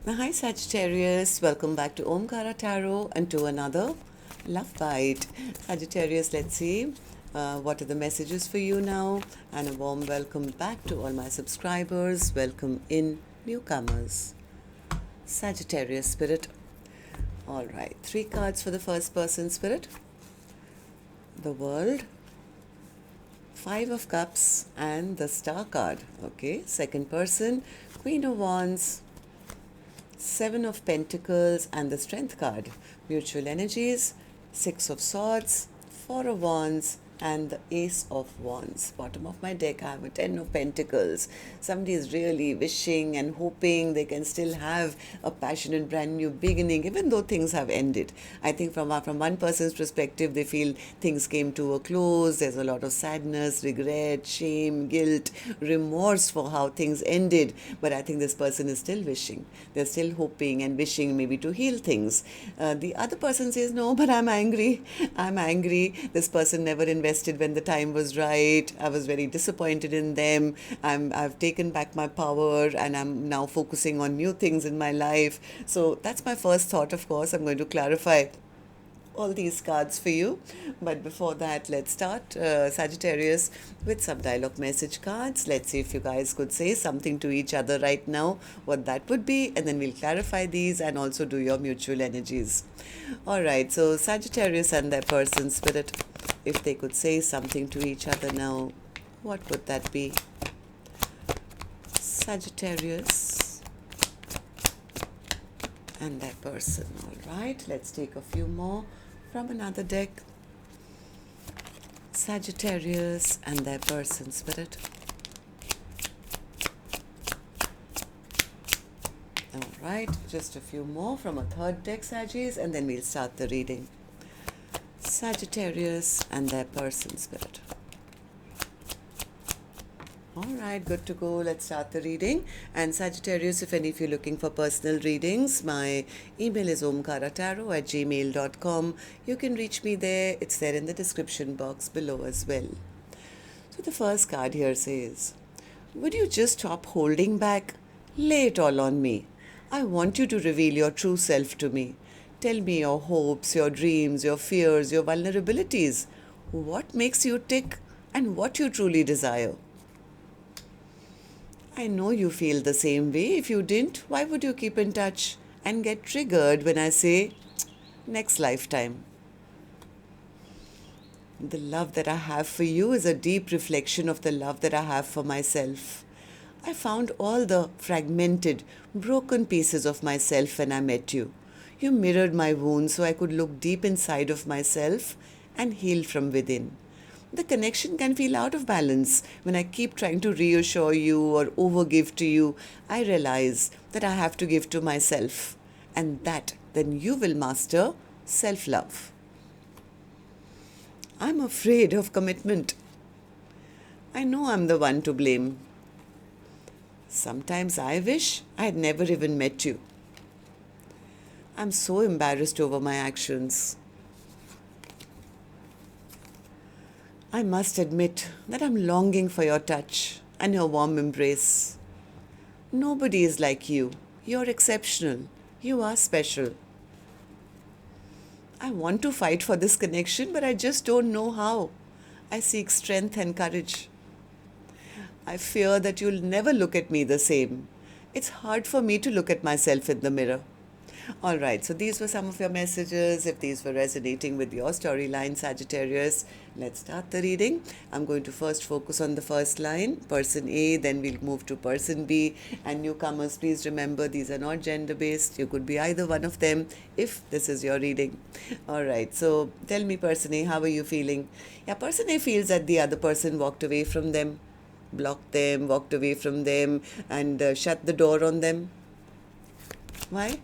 Hi Sagittarius, welcome back to Omkaratarot and to another Love Bite. Sagittarius, let's see what are the messages for you now, and a warm welcome back to all my subscribers. Welcome in newcomers. Sagittarius Spirit. All right, 3 cards for the first person Spirit. The World, 5 of Cups and the Star card. Okay, second person, Queen of Wands, 7 of Pentacles and the Strength card. Mutual energies, 6 of Swords, 4 of Wands and the Ace of Wands. Bottom of my deck I have a 10 of Pentacles. Somebody is really wishing and hoping they can still have a passionate brand new beginning even though things have ended. I think from one person's perspective they feel things came to a close. There's a lot of sadness, regret, shame, guilt, remorse for how things ended. But I think this person is still wishing. They're still hoping and wishing maybe to heal things. The other person says, no, but I'm angry. I'm angry. This person never invested when the time was right. I was very disappointed in them. I've taken back my power and I'm now focusing on new things in my life. So that's my first thought, of course. I'm going to clarify all these cards for you. But before that, let's start, Sagittarius, with some dialogue message cards. Let's see if you guys could say something to each other right now, what that would be, and then we'll clarify these and also do your mutual energies. All right, so Sagittarius and their person Spirit, if they could say something to each other now, what would that be? Sagittarius and their person. All right, let's take a few more from another deck. Sagittarius and their person Spirit. All right, just a few more from a third deck, Saggies, and then we'll start the reading. Sagittarius and their person Spirit. All right, good to go. Let's start the reading. And Sagittarius, if any of you are looking for personal readings, my email is omkaratarot@gmail.com. You can reach me there. It's there in the description box below as well. So the first card here says, would you just stop holding back? Lay it all on me. I want you to reveal your true self to me. Tell me your hopes, your dreams, your fears, your vulnerabilities. What makes you tick and what you truly desire. I know you feel the same way. If you didn't, why would you keep in touch and get triggered when I say next lifetime? The love that I have for you is a deep reflection of the love that I have for myself. I found all the fragmented, broken pieces of myself when I met you. You mirrored my wounds so I could look deep inside of myself and heal from within. The connection can feel out of balance when I keep trying to reassure you or overgive to you. I realize that I have to give to myself, and that then you will master self-love. I'm afraid of commitment. I know I'm the one to blame. Sometimes I wish I had never even met you. I'm so embarrassed over my actions. I must admit that I'm longing for your touch and your warm embrace. Nobody is like you. You're exceptional. You are special. I want to fight for this connection, but I just don't know how. I seek strength and courage. I fear that you'll never look at me the same. It's hard for me to look at myself in the mirror. All right, so these were some of your messages. If these were resonating with your storyline, Sagittarius, let's start the reading. I'm going to first focus on the first line, person A, then we'll move to person B. And newcomers, please remember these are not gender-based. You could be either one of them if this is your reading. All right, so tell me, person A, how are you feeling? Yeah, person A feels that the other person walked away from them, blocked them, walked away from them, and shut the door on them. Why?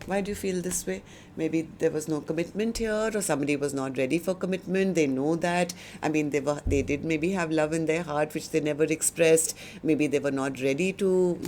Why do you feel this way? Maybe there was no commitment here, or somebody was not ready for commitment. They know that. I mean, they did maybe have love in their heart, which they never expressed. Maybe they were not ready to,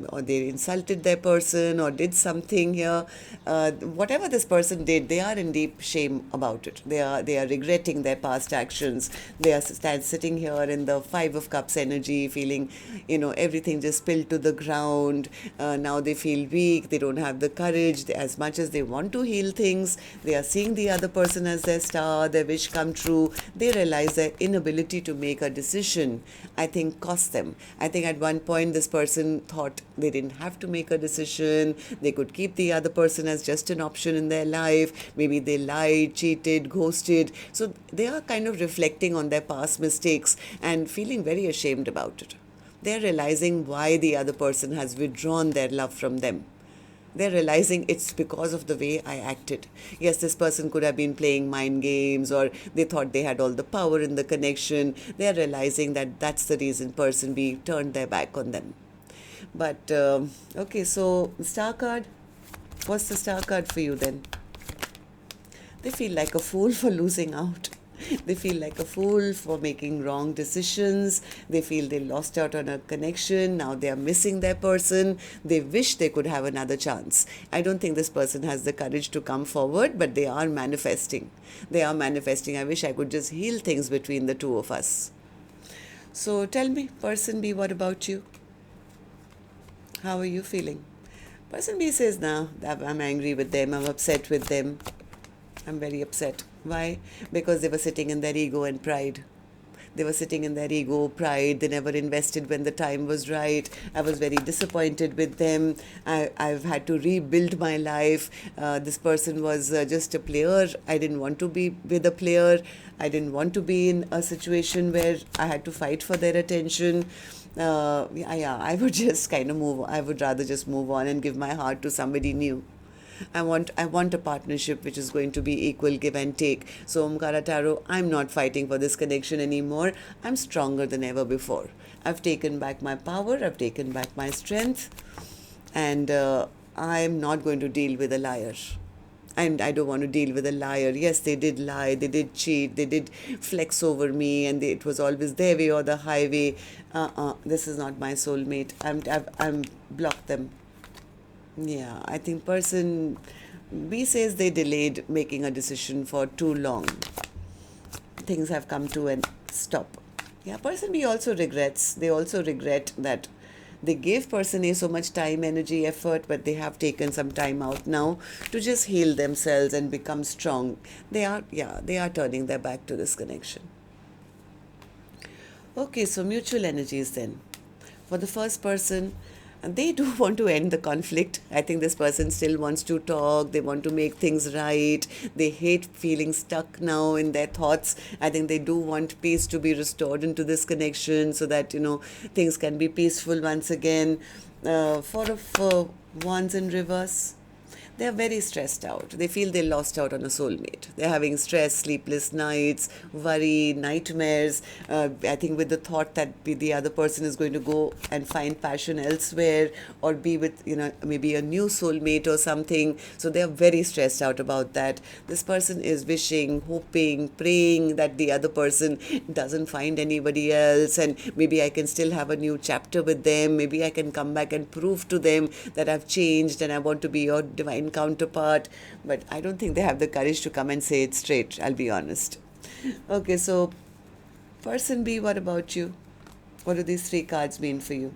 or they insulted their person or did something here. Whatever this person did, they are in deep shame about it. They are regretting their past actions. They are sitting here in the Five of Cups energy, feeling, everything just spilled to the ground. Now they feel weak. They don't have the courage. As much as they want to heal things, they are seeing the other person as their star, their wish come true. They realize their inability to make a decision, I think, cost them. I think at one point this person thought they didn't have to make a decision. They could keep the other person as just an option in their life. Maybe they lied, cheated, ghosted. So they are kind of reflecting on their past mistakes and feeling very ashamed about it. They're realizing why the other person has withdrawn their love from them. They're realizing it's because of the way I acted. Yes, this person could have been playing mind games, or they thought they had all the power in the connection. They're realizing that that's the reason person B turned their back on them. But, okay, so star card. What's the star card for you then? They feel like a fool for losing out. They feel like a fool for making wrong decisions. They feel they lost out on a connection. Now they are missing their person. They wish they could have another chance. I don't think this person has the courage to come forward, but they are manifesting. They are manifesting. I wish I could just heal things between the two of us. So tell me, person B, what about you? How are you feeling? Person B says, nah, I'm angry with them. I'm upset with them. I'm very upset. Why? Because they were sitting in their ego and pride. They were sitting in their ego, pride. They never invested when the time was right. I was very disappointed with them. I've had to rebuild my life. This person was just a player. I didn't want to be with a player. I didn't want to be in a situation where I had to fight for their attention. I would just kind of move. I would rather just move on and give my heart to somebody new. I want a partnership which is going to be equal give and take. So Omkaratarot, I'm not fighting for this connection anymore. I'm stronger than ever before. I've taken back my power. I've taken back my strength. And I'm not going to deal with a liar. And I don't want to deal with a liar. Yes, they did lie, they did cheat, they did flex over me, and it was always their way or the highway. This is not my soulmate. I'm blocked them. Yeah, I think person B says they delayed making a decision for too long. Things have come to a stop. Yeah, person B also regrets. They also regret that they gave person A so much time, energy, effort, but they have taken some time out now to just heal themselves and become strong. They are turning their back to this connection. Okay, so mutual energies then. For the first person, they do want to end the conflict. I think this person still wants to talk. They want to make things right. They hate feeling stuck now in their thoughts. I think they do want peace to be restored into this connection so that, things can be peaceful once again. Four of Wands in reverse. They are very stressed out. They feel they lost out on a soulmate. They're having stress, sleepless nights, worry, nightmares. I think with the thought that the other person is going to go and find passion elsewhere or be with, maybe a new soulmate or something. So they are very stressed out about that. This person is wishing, hoping, praying that the other person doesn't find anybody else, and maybe I can still have a new chapter with them. Maybe I can come back and prove to them that I've changed and I want to be your divine counterpart. But I don't think they have the courage to come and say it straight, I'll be honest. Okay, so person B, what about you? What do these three cards mean for you?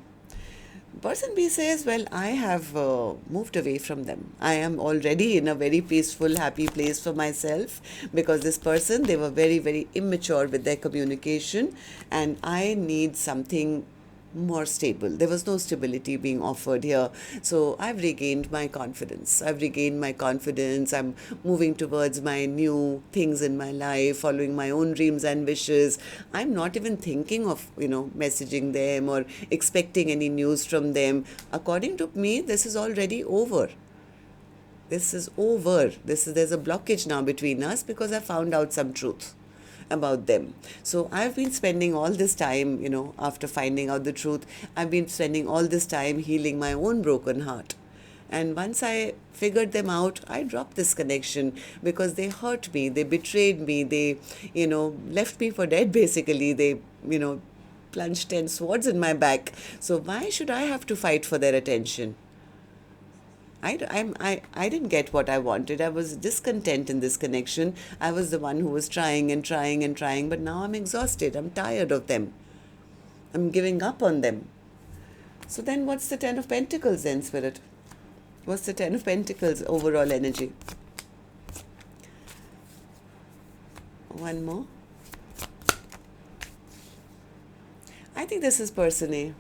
Person B says, well, I have moved away from them. I am already in a very peaceful, happy place for myself, because this person, they were very, very immature with their communication, and I need something more stable. There was no stability being offered here. So I've regained my confidence. I'm moving towards my new things in my life, following my own dreams and wishes. I'm not even thinking of, messaging them or expecting any news from them. According to me, this is already over. This is over. There's a blockage now between us because I found out some truth about them. So I've been spending all this time, after finding out the truth, I've been spending all this time healing my own broken heart. And once I figured them out, I dropped this connection because they hurt me, they betrayed me, they, left me for dead basically. They, plunged 10 swords in my back. So why should I have to fight for their attention? I didn't get what I wanted. I was discontent in this connection. I was the one who was trying and trying and trying, but now I'm exhausted. I'm tired of them. I'm giving up on them. So then what's the Ten of Pentacles then, Spirit? What's the Ten of Pentacles overall energy? One more. I think this is person A.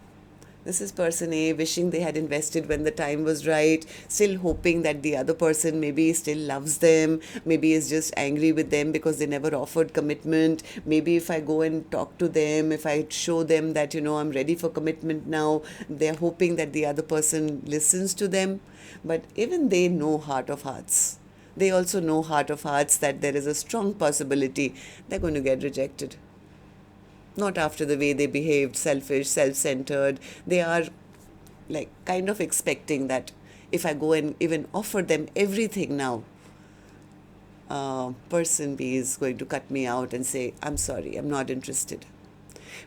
This is person A wishing they had invested when the time was right, still hoping that the other person maybe still loves them, maybe is just angry with them because they never offered commitment. Maybe if I go and talk to them, if I show them that, I'm ready for commitment now, they're hoping that the other person listens to them. But even they know heart of hearts. They also know heart of hearts that there is a strong possibility they're going to get rejected. Not after the way they behaved, selfish, self-centered. They are like kind of expecting that if I go and even offer them everything now, person B is going to cut me out and say, I'm sorry, I'm not interested.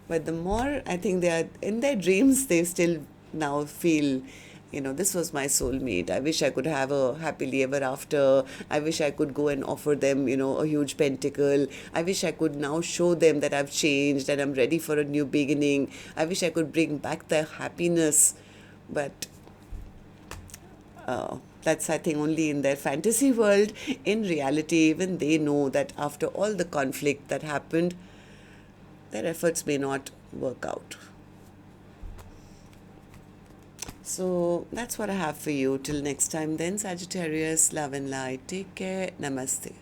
But the more I think they are in their dreams, they still now feel, this was my soulmate. I wish I could have a happily ever after. I wish I could go and offer them, a huge pentacle. I wish I could now show them that I've changed and I'm ready for a new beginning. I wish I could bring back their happiness. But that's, I think, only in their fantasy world. In reality, even they know that after all the conflict that happened, their efforts may not work out. So that's what I have for you. Till next time then, Sagittarius, love and light. Take care. Namaste.